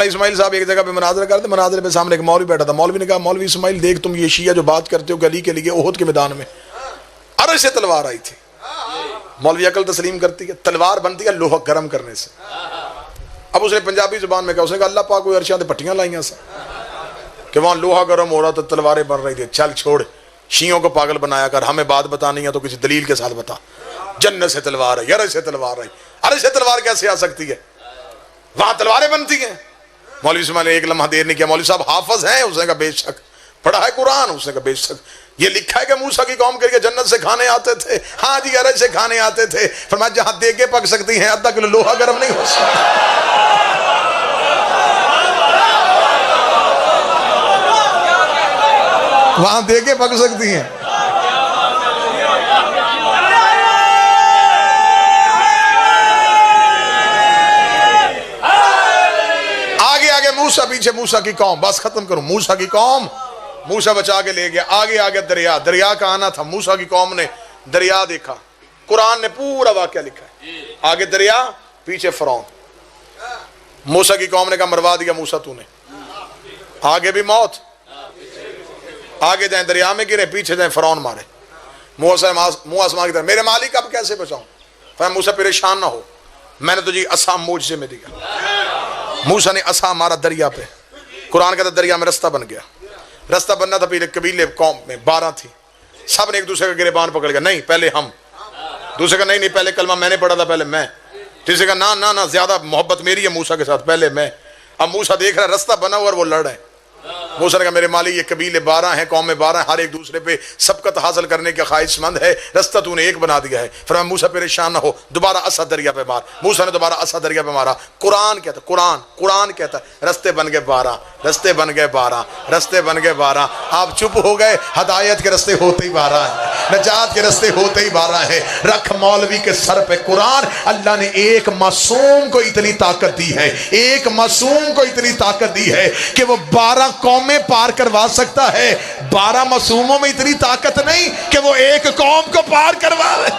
اسماعیل صاحب ایک جگہ پہ مناظرہ کرتے، مناظرے پہ سامنے ایک مولوی بیٹھا تھا، مولوی نے کہا مولوی اسماعیل دیکھ تم یہ شیعہ جو بات کرتے ہو کہ علی کے لیے احد کے میدان میں عرش سے تلوار آئی تھی، مولوی عقل تسلیم کرتی ہے، تلوار بنتی ہے لوہا گرم کرنے سے۔ اب اس نے پنجابی زبان میں کہا، اس نے کہا اللہ پاک کوئی عرشاں تے پٹیاں لائیاں سا کہ وہاں لوہا گرم ہو رہا تو تلواریں بن رہی تھی۔ چل چھوڑ، شیعوں کو پاگل بنایا کر، ہمیں بات بتانی ہے تو کسی دلیل کے ساتھ بتا۔ جنت سے تلوار ہے، عرش سے تلوار ہے، عرش سے تلوار کیسے آ سکتی ہے؟ وہاں تلواریں بنتی ہیں۔ مولوی اسماعیل نے ایک لمحہ دیر نہیں کیا، مولوی صاحب حافظ ہیں؟ اس نے کہا بے شک۔ پڑھا ہے قرآن؟ اس نے کہا بے شک۔ یہ لکھا ہے کہ موسیٰ کی قوم کے جنت سے کھانے آتے تھے؟ ہاں جی، عرش سے کھانے آتے تھے۔ فرمایا جہاں دیگیں پک سکتی ہیں آدھا کلو لوہا گرم نہیں ہو سکتا۔ وہاں دیگیں پک سکتی ہیں۔ موسیٰ پیچھے، موسیٰ کی قوم، بس ختم کروں، موسیٰ کی قوم، موسیٰ بچا کے لے گیا۔ آگے آگے دریا، دریا کا آنا تھا، موسیٰ کی قوم نے دریا دیکھا، قرآن نے پورا واقعہ لکھا ہے۔ آگے دریا، پیچھے فرعون۔ موسیٰ کی قوم نے کہا مروا دیا موسیٰ تو نے، آگے بھی موت، آگے جائیں دریا میں گرے، پیچھے جائیں فرعون مارے۔ منہ آسمان کی طرف، میرے مالک اب کیسے بچاؤں؟ فرمایا موسیٰ پریشان نہ ہو، میں نے تجھے عصا معجزے میں دیا۔ موسیٰ نے عصا مارا دریا پہ، قرآن کہتا دریا میں رستہ بن گیا۔ رستہ بننا تھا، پہلے قبیلے قوم میں 12 تھی، سب نے ایک دوسرے کا گریبان پکڑ گیا، نہیں پہلے ہم، دوسرے کا نہیں پہلے کلمہ میں نے پڑھا تھا پہلے میں، تیسرے کا نہ زیادہ محبت میری ہے موسیٰ کے ساتھ پہلے میں۔ اب موسیٰ دیکھ رہا رستہ بنا ہوا اور وہ لڑ رہے ہیں۔ موسیٰ نے کہا میرے مالک یہ قبیلے 12 ہیں، قومیں 12 ہیں، ہر ایک دوسرے پہ سبقت حاصل کرنے کا خواہش مند ہے، رستہ تو نے ایک بنا دیا ہے۔ فرمایا موسیٰ پریشان نہ ہو، دوبارہ عصا دریا پہ مار۔ موسیٰ نے دوبارہ عصا دریا پہ مارا۔ قرآن کہتا ہے، قرآن کہتا ہے رستے بن گئے 12، رستے بن گئے 12، رستے بن گئے 12۔ آپ چپ ہو گئے، ہدایت کے رستے ہوتے ہی 12 ہیں، نجات کے رستے ہوتے ہی 12 ہیں۔ رکھ مولوی کے سر پہ قرآن۔ اللہ نے ایک معصوم کو اتنی طاقت دی ہے، ایک معصوم کو اتنی طاقت دی ہے کہ وہ 12 قومیں پار کروا سکتا ہے۔ 12 معصوموں میں اتنی طاقت نہیں کہ وہ ایک قوم کو پار کروا لے۔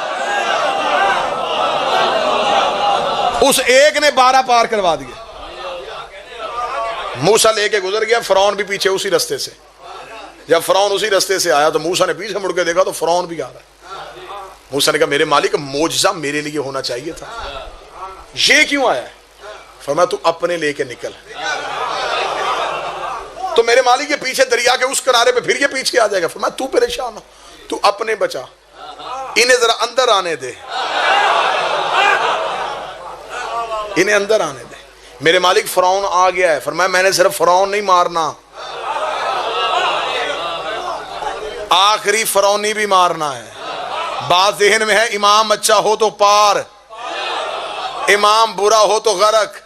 اس ایک نے 12 پار کروا دیا۔ موسیٰ لے کے گزر گیا، فرعون بھی پیچھے اسی رستے سے۔ جب فرعون اسی رستے سے آیا تو موسیٰ نے پیچھے مڑ کے دیکھا تو فرعون بھی آ رہا ہے۔ موسیٰ نے کہا میرے مالک معجزہ میرے لیے ہونا چاہیے تھا، یہ کیوں آیا ہے؟ فرمایا تو اپنے لے کے نکل۔ تو میرے مالک یہ پیچھے دریا کے اس کنارے پہ پھر یہ پیچھے آ جائے گا۔ فرمایا تو پریشان ہو، تو اپنے بچا، انہیں ذرا اندر آنے دے، انہیں اندر آنے دے۔ میرے مالک فرعون آ گیا ہے۔ فرمایا میں نے صرف فرعون نہیں مارنا، آخری فرعونی بھی مارنا ہے۔ بات ذہن میں ہے، امام اچھا ہو تو پار، امام برا ہو تو غرق۔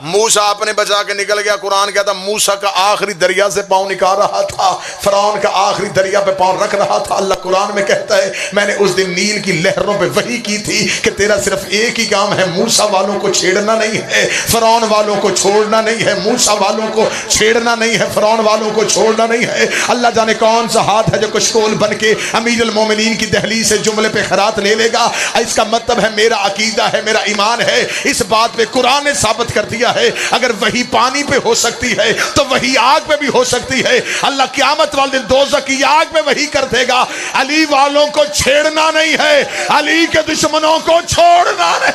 موسیٰ اپنے بچا کے نکل گیا۔ قرآن کہتا موسیٰ کا آخری دریا سے پاؤں نکال رہا تھا، فرعون کا آخری دریا پہ پاؤں رکھ رہا تھا۔ اللہ قرآن میں کہتا ہے میں نے اس دن نیل کی لہروں پہ وحی کی تھی کہ تیرا صرف ایک ہی کام ہے، موسیٰ والوں کو چھیڑنا نہیں ہے، فرعون والوں کو چھوڑنا نہیں ہے، موسیٰ والوں کو چھیڑنا نہیں ہے، فرعون والوں کو چھوڑنا نہیں ہے۔ اللہ جانے کون سا ہاتھ ہے جو کشکول بن کے امیر المومنین کی دہلیز سے جملے پہ خیرات لے لے گا۔ اس کا مطلب ہے میرا عقیدہ ہے، میرا ایمان ہے، اس بات پہ قرآن نے ثابت کر دیا ہے اگر وہی پانی پہ ہو سکتی ہے تو وہی آگ پہ بھی ہو سکتی ہے۔ اللہ قیامت والے دن دوزخ کی آگ پہ وہی کر دے گا۔ علی والوں کو چھیڑنا نہیں ہے، علی کے دشمنوں کو چھوڑنا نہیں۔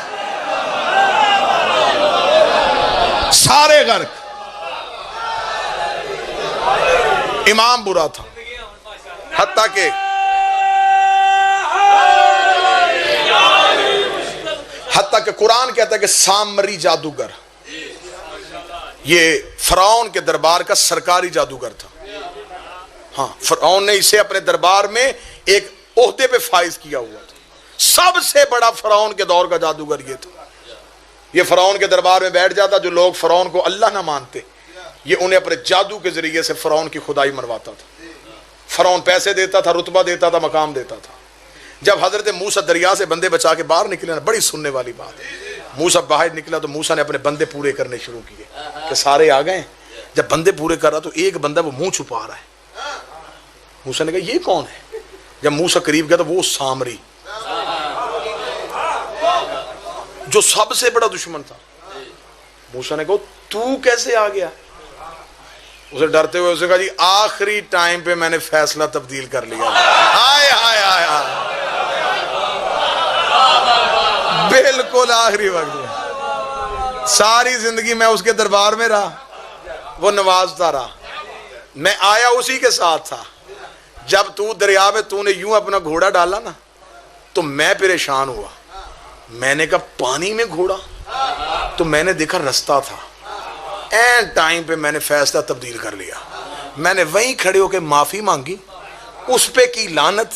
سارے غرق۔ امام برا تھا، حتیٰ کہ قرآن کہتا ہے کہ سامری جادوگر، یہ فرعون کے دربار کا سرکاری جادوگر تھا۔ ہاں، فرعون نے اسے اپنے دربار میں ایک عہدے پہ فائز کیا ہوا تھا۔ سب سے بڑا فرعون کے دور کا جادوگر یہ تھا۔ یہ فرعون کے دربار میں بیٹھ جاتا، جو لوگ فرعون کو اللہ نہ مانتے یہ انہیں اپنے جادو کے ذریعے سے فرعون کی خدائی منواتا تھا۔ فرعون پیسے دیتا تھا، رتبہ دیتا تھا، مقام دیتا تھا۔ جب حضرت موسیٰ دریا سے بندے بچا کے باہر نکلے نا، بڑی سننے والی بات ہے، موسیٰ باہر نکلا تو موسیٰ نے اپنے بندے پورے کرنے شروع کیے کہ سارے آ گئے۔ جب بندے پورے کر رہا تو ایک بندہ وہ منہ چھپا رہا ہے۔ موسیٰ نے کہا یہ کون ہے؟ جب موسیٰ قریب گیا تو وہ سامری جو سب سے بڑا دشمن تھا، موسیٰ نے کہا تو کیسے آ گیا؟ اسے ڈرتے ہوئے اسے کہا جی آخری ٹائم پہ میں نے فیصلہ تبدیل کر لیا. ہائے ہائے ہائے ہائے، بالکل آخری وقت میں. ساری زندگی میں اس کے دربار میں رہا، وہ نوازتا رہا، میں آیا اسی کے ساتھ تھا. جب تو دریا میں تو نے یوں اپنا گھوڑا ڈالا نا تو میں پریشان ہوا. میں نے کہا پانی میں گھوڑا؟ تو میں نے دیکھا رستہ تھا. این ٹائم پہ میں نے فیصلہ تبدیل کر لیا. میں نے وہیں کھڑے ہو کے معافی مانگی، اس پہ کی لعنت.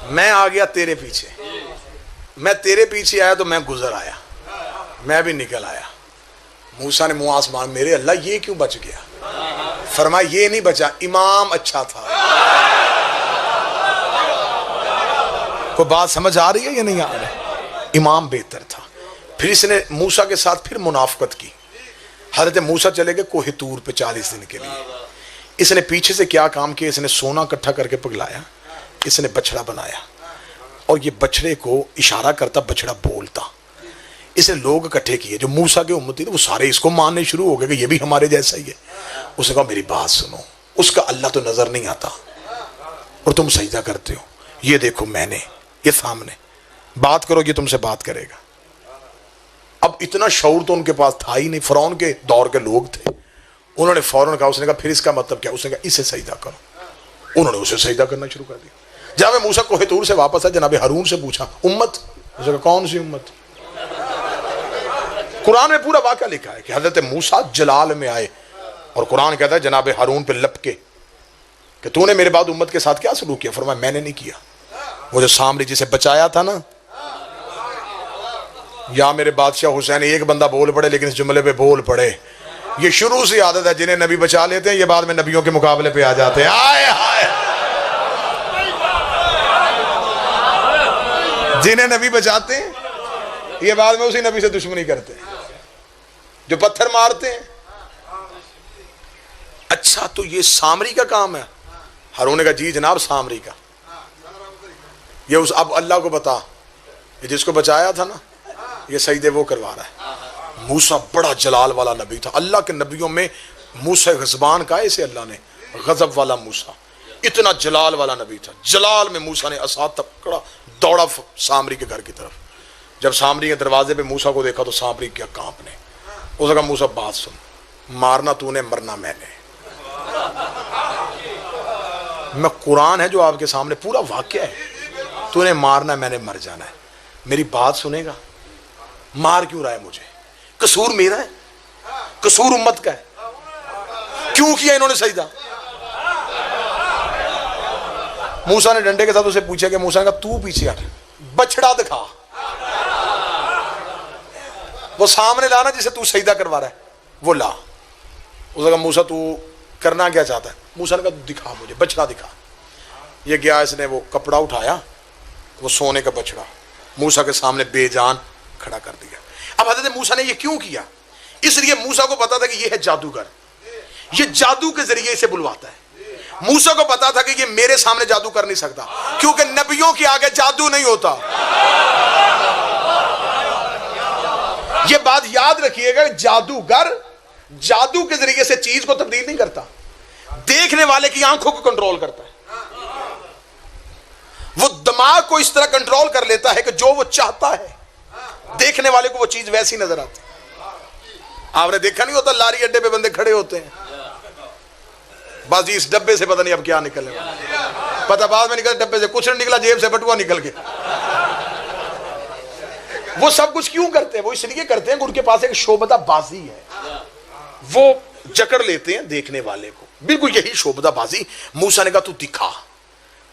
میں آ گیا تیرے پیچھے، میں تیرے پیچھے آیا تو میں گزر آیا، میں بھی نکل آیا. موسیٰ نے منہ آسمان، میرے اللہ یہ کیوں بچ گیا؟ فرمایا یہ نہیں بچا، امام اچھا تھا. کوئی بات سمجھ آ رہی ہے یا نہیں آ رہی؟ امام بہتر تھا. پھر اس نے موسیٰ کے ساتھ پھر منافقت کی. حضرت موسیٰ چلے گئے کوہ طور پہ 40 دن کے لیے. اس نے پیچھے سے کیا کام کیا؟ اس نے سونا اکٹھا کر کے پگلایا، اس نے بچڑا بنایا اور یہ بچڑے کو اشارہ کرتا، بچڑا بولتا. اس نے لوگ اکٹھے کیے جو موسیٰ کے امتی تھے، وہ سارے اس کو ماننے شروع ہو گئے کہ یہ بھی ہمارے جیسا ہی ہے. اس نے کہا میری بات سنو، اس کا اللہ تو نظر نہیں آتا اور تم سجدہ کرتے ہو. یہ دیکھو میں نے، یہ سامنے بات کرو، یہ تم سے بات کرے گا. اب اتنا شعور تو ان کے پاس تھا ہی نہیں. فرعون کے دور کے لوگ تھے، انہوں نے فوراً کہا. اس نے کہا پھر اس کا مطلب کیا؟ اس نے کہا اسے سجدہ کرو. انہوں نے اسے سجدہ کرنا شروع کر دیا. جب موسیٰ کوہ طور سے واپس آئے، جناب ہارون سے پوچھا امت؟ اس نے کہا کون سی امت؟ قرآن میں پورا واقعہ لکھا ہے کہ حضرت موسیٰ جلال میں آئے اور قرآن کہتا ہے جناب ہارون پہ لپکے کہ تو نے میرے بعد امت کے ساتھ کیا سلوک کیا؟ فرمایا میں نے نہیں کیا. وہ جو سامری جسے بچایا تھا نا، یا میرے بادشاہ حسین ایک بندہ بول پڑے لیکن اس جملے پہ بول پڑے. یہ شروع سے عادت ہے، جنہیں نبی بچا لیتے ہیں یہ بعد میں نبیوں کے مقابلے پہ آ جاتے ہیں. آئے آئے، جنہیں نبی بچاتے ہیں یہ بعد میں اسی نبی سے دشمنی کرتے ہیں، جو پتھر مارتے ہیں. اچھا تو یہ سامری کا کام ہے؟ ہارون نے کہا جی جناب سامری کا. یہ اس اب اللہ کو بتا، یہ جس کو بچایا تھا نا یہ سجدے وہ کروا رہا ہے. موسیٰ بڑا جلال والا نبی تھا. اللہ کے نبیوں میں موسیٰ غضبان کا اسے اللہ نے غضب والا موسیٰ، اتنا جلال والا نبی تھا. جلال میں موسیٰ نے عصا پکڑا، دوڑا سامری کے گھر کی طرف. جب سامری کے دروازے پہ موسیٰ کو دیکھا تو سامری کیا کانپنے. اس نے کہا موسیٰ بات سن، مارنا تو نے، مرنا میں نے. میں قرآن ہے جو آپ کے سامنے پورا واقعہ ہے. تو نے مارنا، میں نے مر جانا ہے. میری بات سنے گا؟ مار کیوں رہا ہے مجھے؟ قصور میرا ہے؟ قصور امت کا ہے؟ کیوں کیا انہوں نے سجدہ؟ موسیٰ نے ڈنڈے کے ساتھ اسے پوچھا کہ موسیٰ نے کہا تو پیچھے ہٹ، بچڑا دکھا. وہ سامنے لانا جسے تو سجدہ کروا رہا ہے وہ لا. اس نے کہا موسیٰ تو کرنا کیا چاہتا ہے؟ موسیٰ نے کہا دکھا مجھے، بچڑا دکھا. یہ گیا، اس نے وہ کپڑا اٹھایا، وہ سونے کا بچڑا موسیٰ کے سامنے بے جان کھڑا کر دیا. اب حضرت موسیٰ نے یہ کیوں کیا؟ اس لیے موسیٰ کو پتا تھا کہ یہ ہے جادوگر، یہ جادو کے ذریعے اسے بلواتا ہے. موسیٰ کو پتا تھا کہ یہ میرے سامنے جادو کر نہیں سکتا کیونکہ نبیوں کے آگے جادو نہیں ہوتا. یہ بات یاد رکھیے گا، جادوگر جادو کے ذریعے سے چیز کو تبدیل نہیں کرتا، دیکھنے والے کی آنکھوں کو کنٹرول کرتا ہے. وہ دماغ کو اس طرح کنٹرول کر لیتا ہے کہ جو وہ چاہتا ہے دیکھنے والے کو وہ چیز ویسی نظر آتی. آپ نے دیکھا نہیں ہوتا لاری اڈے پہ بندے کھڑے ہوتے ہیں، بس اس ڈبے سے پتہ نہیں اب کیا نکلنے والا، پتہ بعد میں نکل ڈبے سے کچھ نہیں نکلا، جیب سے بٹوا نکل گیا. وہ سب کچھ کیوں کرتے ہیں؟ وہ اس لیے کرتے ہیں کہ ان کے پاس ایک شعبدہ بازی ہے، وہ جکڑ لیتے ہیں دیکھنے والے کو. بالکل یہی شعبدہ بازی. موسیٰ نے کہا تو دکھا.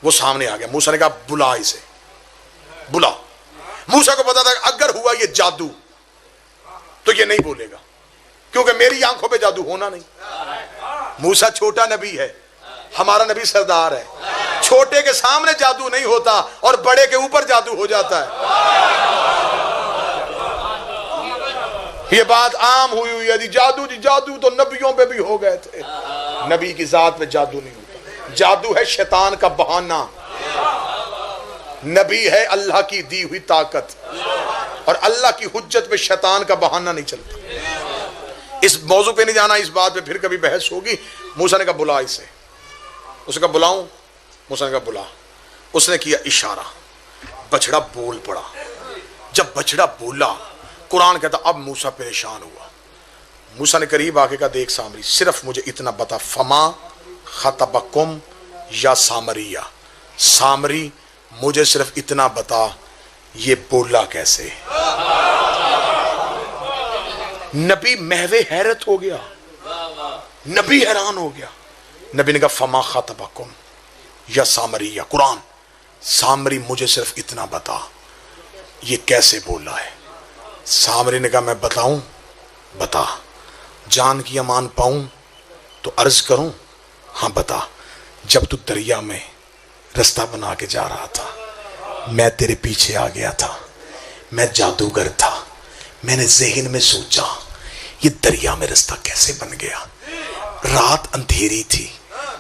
وہ سامنے آ گیا. موسیٰ نے کہا بلا اسے، بلا. موسیٰ کو پتا تھا کہ اگر ہوا یہ جادو تو یہ نہیں بولے گا کیونکہ میری آنکھوں پہ جادو ہونا نہیں. موسیٰ چھوٹا نبی ہے، ہمارا نبی سردار ہے. چھوٹے کے سامنے جادو نہیں ہوتا اور بڑے کے اوپر جادو ہو جاتا ہے. یہ بات عام ہوئی ہے. جادو تو نبیوں پہ بھی ہو گئے تھے، نبی کی ذات میں جادو نہیں ہوتا. جادو ہے شیطان کا بہانہ. نبی ہے اللہ کی دی ہوئی طاقت، اور اللہ کی حجت پہ شیطان کا بہانہ نہیں چلتا۔ اس موضوع پہ نہیں جانا، اس بات پہ پھر کبھی بحث ہوگی۔ موسیٰ نے کہا بلا اسے، اس نے کہا بلاؤں؟ موسیٰ نے کہا بلا۔ اس نے کیا اشارہ، بچڑا بول پڑا۔ جب بچڑا بولا، قرآن کہتا اب موسیٰ پریشان ہوا۔ موسیٰ نے قریب آ کے کہا دیکھ سامری، صرف مجھے اتنا بتا، فما خطبکم یا سامریہ، سامری مجھے صرف اتنا بتا یہ بولا کیسے؟ نبی محو حیرت ہو گیا، نبی حیران ہو گیا۔ نبی نے کہا فما خطبکم یا سامریہ، قرآن، سامری مجھے صرف اتنا بتا یہ کیسے بولا ہے؟ سامری نے کہا میں بتاؤں؟ بتا، جان کی امان پاؤں تو عرض کروں؟ ہاں بتا۔ جب تو دریا میں رستہ بنا کے جا رہا تھا، میں تیرے پیچھے آ گیا تھا، میں جادوگر تھا، میں نے ذہن میں سوچا یہ دریا میں رستہ کیسے بن گیا؟ رات اندھیری تھی،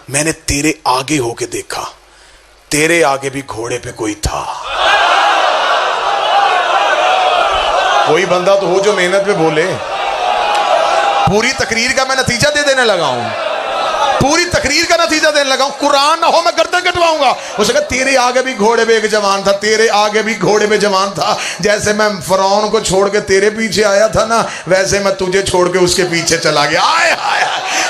میں نے تیرے آگے ہو کے دیکھا، تیرے آگے بھی گھوڑے پہ کوئی تھا۔ کوئی بندہ تو ہو جو محنت پہ بولے۔ پوری تقریر کا میں نتیجہ دے دینے لگا ہوں، پوری تقریر کا نتیجہ دینے لگا ہوں، قرآن نہ ہو میں گردن کٹواؤں گا۔ اس نے کہا تیرے آگے بھی گھوڑے پہ ایک جوان تھا، تیرے آگے بھی گھوڑے پہ جوان تھا، جیسے میں فرعون کو چھوڑ کے تیرے پیچھے آیا تھا نا، ویسے میں تجھے چھوڑ کے اس کے پیچھے چلا گیا۔ آئے آئے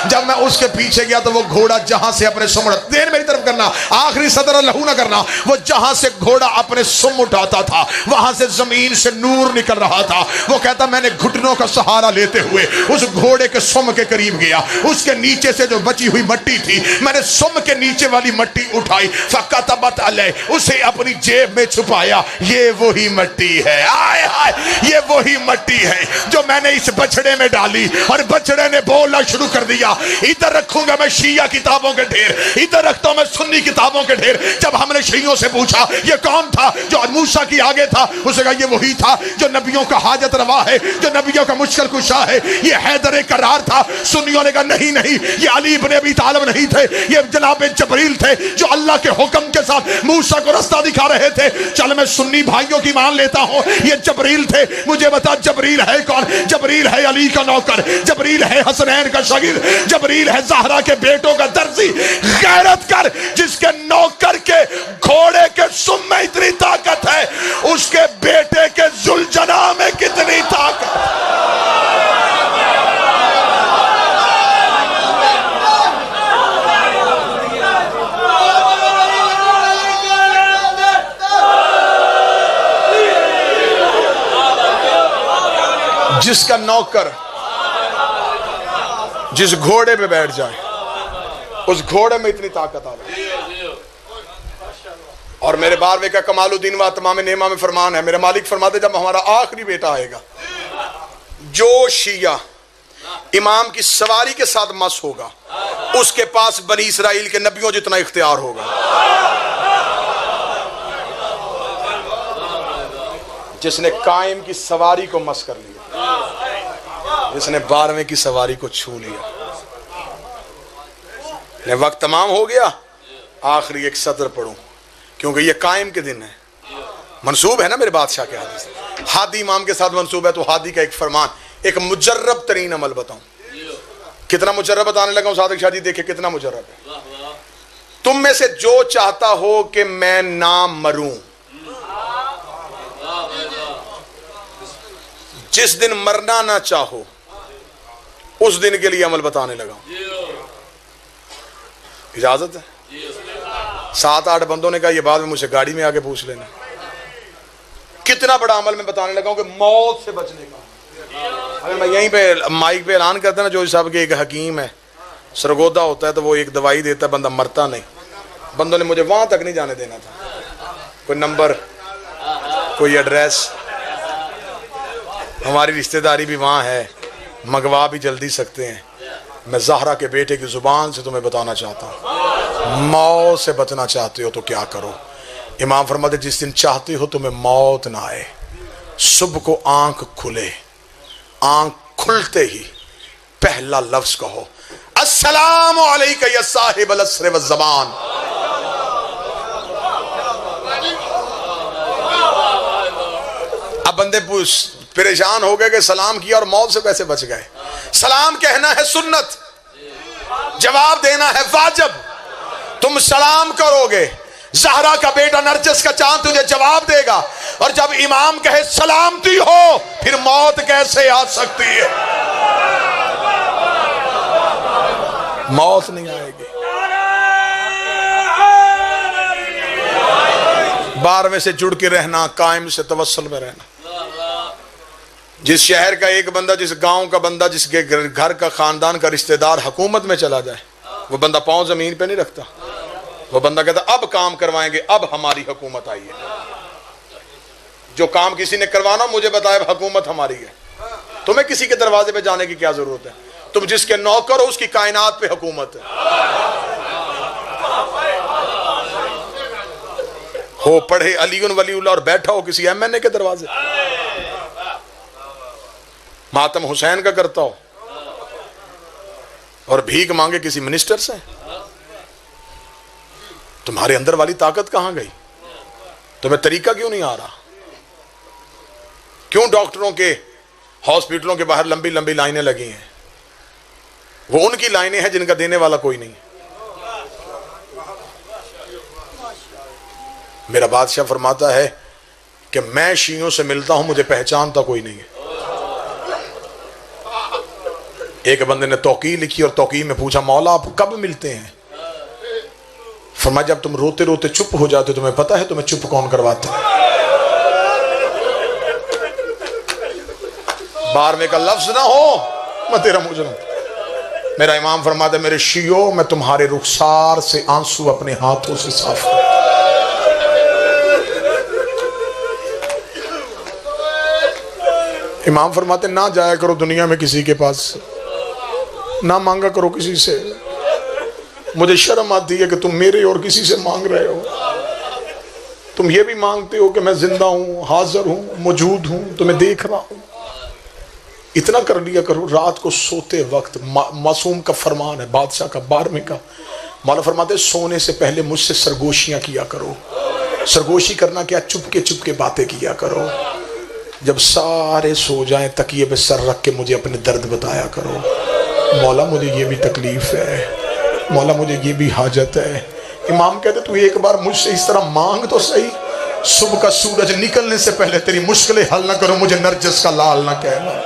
جب میں اس کے پیچھے گیا تو وہ گھوڑا جہاں سے اپنے سم اٹھاتا، دیر میری طرف کرنا، آخری صدر لہو نہ کرنا، وہ جہاں سے گھوڑا اپنے سم اٹھاتا تھا وہاں سے زمین سے نور نکل رہا تھا۔ وہ کہتا میں نے گھٹنوں کا سہارا لیتے ہوئے اس گھوڑے کے سم کے قریب گیا، اس کے نیچے سے جو بچی ہوئی مٹی تھی میں نے سم کے نیچے والی مٹی اٹھائی، فَكَتَبَتْ عَلَيْهِ، اسے اپنی جیب میں چھپایا۔ یہ وہی مٹی ہے، آئے آئے یہ وہی مٹی ہے جو میں نے اس بچڑے میں ڈالی، اور بچڑے نے بولنا شروع کر دیا۔ ادھر رکھوں گا میں شیعہ کتابوں کے ڈھیر، ادھر رکھتا ہوں میں سنی کتابوں کے ڈھیر۔ جب ہم نے شیعوں سے پوچھا یہ کون تھا جو موسیٰ کی آگے تھا، اس نے کہا یہ وہی تھا جو نبیوں کا حاجت روا ہے، جو نبیوں کا مشکل کشا ہے، یہ حیدر کرار تھا۔ سنیوں نے کہا نہیں نہیں، یہ علی ابن ابی طالب نہیں تھے، یہ جناب جبریل تھے جو اللہ کے حکم کے ساتھ موسیٰ کو رستہ دکھا رہے تھے۔ چل میں سنی بھائیوں کی مان لیتا ہوں، یہ جبریل تھے۔ مجھے بتا جبریل ہے کون؟ جبریل ہے علی کا نوکر، جبریل ہے حسنین کا شاگرد، جبریل ہے زہرا کے بیٹوں کا درزی۔ غیرت کر، جس کے نوکر کے گھوڑے کے سم میں اتنی طاقت ہے، اس کے بیٹے کے ذوالجناح میں کتنی طاقت ہے۔ جس کا نوکر جس گھوڑے پہ بیٹھ جائے اس گھوڑے میں اتنی طاقت آ رہی۔ اور میرے باروے کا کمال الدین و تمام نعمہ میں فرمان ہے، میرے مالک فرماتے جب ہمارا آخری بیٹا آئے گا، جو شیعہ امام کی سواری کے ساتھ مس ہوگا اس کے پاس بنی اسرائیل کے نبیوں جتنا اختیار ہوگا۔ جس نے قائم کی سواری کو مس کر لیا، جس نے 12ویں کی سواری کو چھو لیا۔ وقت تمام ہو گیا، آخری ایک صدر پڑھوں کیونکہ یہ قائم کے دن ہے، منصوب ہے نا میرے بادشاہ کے حدیث، ہادی امام کے ساتھ منصوب ہے، تو ہادی کا ایک فرمان، ایک مجرب ترین عمل بتاؤں۔ کتنا مجرب بتانے لگا ہوں صادق شاہ جی، دیکھیں کتنا مجرب ہے۔ تم میں سے جو چاہتا ہو کہ میں نہ مروں، جس دن مرنا نہ چاہو اس دن کے لیے عمل بتانے لگا ہوں۔ اجازت ہے؟ 7-8 بندوں نے کہا یہ بعد میں مجھ سے گاڑی میں آگے پوچھ لینا۔ کتنا بڑا عمل میں بتانے لگا ہوں کہ موت سے بچنے کا۔ اگر میں یہیں پہ مائک پہ اعلان کرتا نا، جو صاحب کے ایک حکیم ہے، سرگودا ہوتا ہے تو وہ ایک دوائی دیتا ہے، بندہ مرتا نہیں۔ بندوں نے مجھے وہاں تک نہیں جانے دینا تھا، کوئی نمبر کوئی ایڈریس، ہماری رشتہ داری بھی وہاں ہے، منگوا بھی جلدی سکتے ہیں۔ میں زہرا کے بیٹے کی زبان سے تمہیں بتانا چاہتا ہوں، موت سے بچنا چاہتے ہو تو کیا کرو۔ امام فرماتے جس دن چاہتے ہو تمہیں موت نہ آئے، صبح کو آنکھ کھلے، آنکھ کھلتے ہی پہلا لفظ کہو السلام علیکہ یا صاحب العصر والزمان۔ بندے پریشان ہو گئے کہ سلام کیا اور موت سے کیسے بچ گئے. سلام کہنا ہے سنت، جواب دینا ہے واجب. تم سلام کرو گے، زہرا کا بیٹا نرجس کا چاند تجھے جواب دے گا. اور جب امام کہے سلامتی ہو، پھر موت کیسے آ سکتی ہے؟ موت نہیں آئے گی. 12ویں سے جڑ کے رہنا، قائم سے توسل میں رہنا. جس شہر کا ایک بندہ، جس گاؤں کا بندہ، جس کے گھر کا خاندان کا رشتہ دار حکومت میں چلا جائے، وہ بندہ پاؤں زمین پہ نہیں رکھتا. وہ بندہ کہتا اب کام کروائیں گے، اب ہماری حکومت آئی ہے. جو کام کسی نے کروانا مجھے بتایا حکومت ہماری ہے. تمہیں کسی کے دروازے پہ جانے کی کیا ضرورت ہے؟ تم جس کے نوکر ہو اس کی کائنات پہ حکومت ہے. ہو پڑھے علی ولی اللہ اور بیٹھا ہو کسی ایم این اے کے دروازے، ماتم حسین کا کرتا ہو اور بھیک مانگے کسی منسٹر سے، تمہارے اندر والی طاقت کہاں گئی؟ تمہیں طریقہ کیوں نہیں آ رہا؟ کیوں ڈاکٹروں کے ہاسپٹلوں کے باہر لمبی لمبی لائنیں لگی ہیں؟ وہ ان کی لائنیں ہیں جن کا دینے والا کوئی نہیں. میرا بادشاہ فرماتا ہے کہ میں شیعوں سے ملتا ہوں، مجھے پہچانتا کوئی نہیں ہے. ایک بندے نے توقیع لکھی اور توقیع میں پوچھا مولا آپ کب ملتے ہیں؟ فرمایا جب تم روتے روتے چپ ہو جاتے تمہیں پتا ہے تمہیں چپ کون کرواتا ہے؟ 12ویں کا لفظ نہ ہو میں تیرا مجرم. میرا امام فرماتا ہے میرے شیعوں میں تمہارے رخسار سے آنسو اپنے ہاتھوں سے صاف کرو. امام فرماتے نہ جایا کرو دنیا میں کسی کے پاس، نہ مانگا کرو کسی سے. مجھے شرم آتی ہے کہ تم میرے اور کسی سے مانگ رہے ہو. تم یہ بھی مانگتے ہو کہ میں زندہ ہوں، حاضر ہوں، موجود ہوں، تمہیں دیکھ رہا ہوں. اتنا کر لیا کرو. رات کو سوتے وقت معصوم کا فرمان ہے، بادشاہ کا 12ویں کا، مولا فرماتے سونے سے پہلے مجھ سے سرگوشیاں کیا کرو. سرگوشی کرنا کیا؟ چپ کے باتیں کیا کرو. جب سارے سو جائیں تکیے پہ سر رکھ کے مجھے اپنے درد بتایا کرو. مولا مجھے یہ بھی تکلیف ہے، مولا مجھے یہ بھی حاجت ہے. امام کہتے تو ایک بار مجھ سے اس طرح مانگ تو صحیح. صبح کا سورج نکلنے سے پہلے تیری مشکلیں حل نہ کرو، مجھے نرجس کا لال نہ کہنا.